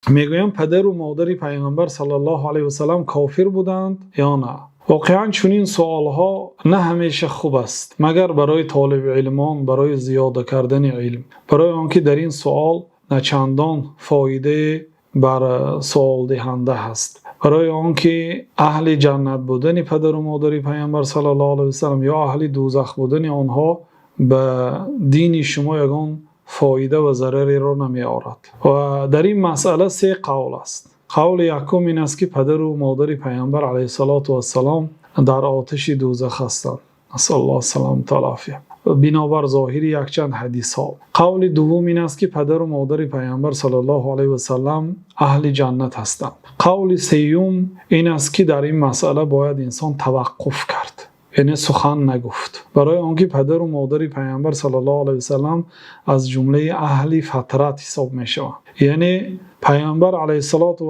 میگویم پدر و مادر پیامبر صلی الله علیه و سلم کافر بودند یا نه؟ واقعا چنین سوالها نه همیشه خوب است مگر برای طالب علمان، برای زیاده کردن علم، برای آنکه در این سوال نه چندان فایده بر سوال دهنده هست، برای آنکه اهل جنت بودن پدر و مادر پیامبر صلی الله علیه و سلم یا اهل دوزخ بودن آنها به دین شما یگان فایده و ضرری را نمی آورد. و در این مسئله 3 قول است. قول یکم این است که پدر و مادر پیامبر علیه السلام در آتش دوزخ هستند، نسأل الله السلامة والعافیه، بنابر ظاهر یک چند حدیث ها. قول دوم این است که پدر و مادر پیامبر صلی الله علیه و سلم اهل جنت هستند. قول سوم این است که در این مسئله باید انسان توقف کرد، یعنی سخن نگفت، برای آنکه پدر و مادر پیامبر صلی الله علیه و سلم از جمله اهل فطرت حساب می شوند. یعنی پیامبر علیه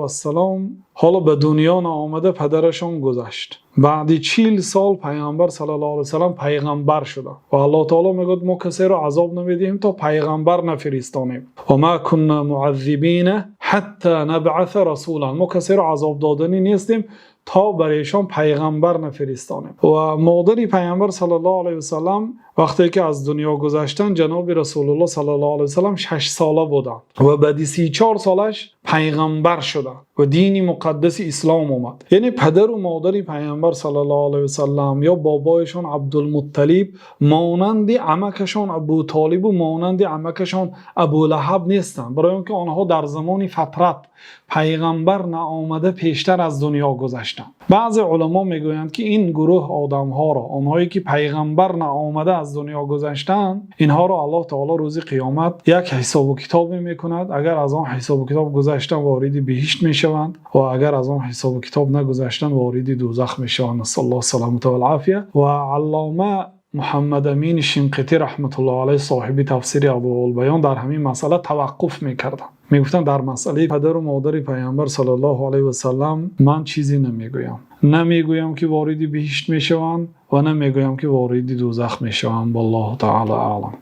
السلام حالا به دنیا آمده، پدرشان گذشت، بعد 40 سال پیامبر صلی الله علیه و سلم پیغمبر شده و الله تعالی میگه ما کسی را عذاب نمیدیم تا پیغمبر نفرستانیم و ما كنا معذبین حتی نبعث رسولا، ما کسی را عذاب دادنی نیستیم تا برایشان پیغمبر نفرستانیم. و مادر پیامبر صلی الله علیه و سلم وقتی که از دنیا گذشتن جناب رسول الله صلی الله علیه و سلم 6 ساله بودند و بعد 34 سالش پیغمبر شدند و دین مقدس اسلام اومد. یعنی پدر و مادر پیامبر صلی الله علیه و سلم یا بابایشان عبدالمطلب مانند عمکشان ابو طالب و مانند عمکشان ابو لهب نیستند، برای اینکه آنها در زمان فترت پیغمبر نآمده پیشتر از دنیا گذشتند. بعضی علما میگویند که این گروه آدم ها را، آنهایی که پیغمبر نآمده از دنیا گذشتند، اینها را الله تعالی روز قیامت یک حساب و کتاب میکند. اگر از آن حساب و کتاب گذشتن وارد بهشت میشوند و اگر از آن حساب و کتاب نگذشتن وارد دوزخ میشوند، نسأل الله السلامة والعافیه. و علامه محمد امین شنقیطی رحمت الله علیه صاحب تفسیر ابوالبیان در همین مسئله توقف میکردند. میگفتن در مسئله پدر و مادر پیامبر صلی الله علیه و سلم من چیزی نمیگویم، نمیگویم که وارد بهشت میشوند و نمیگویم که وارد دوزخ میشوند. والله تعالی اعلم.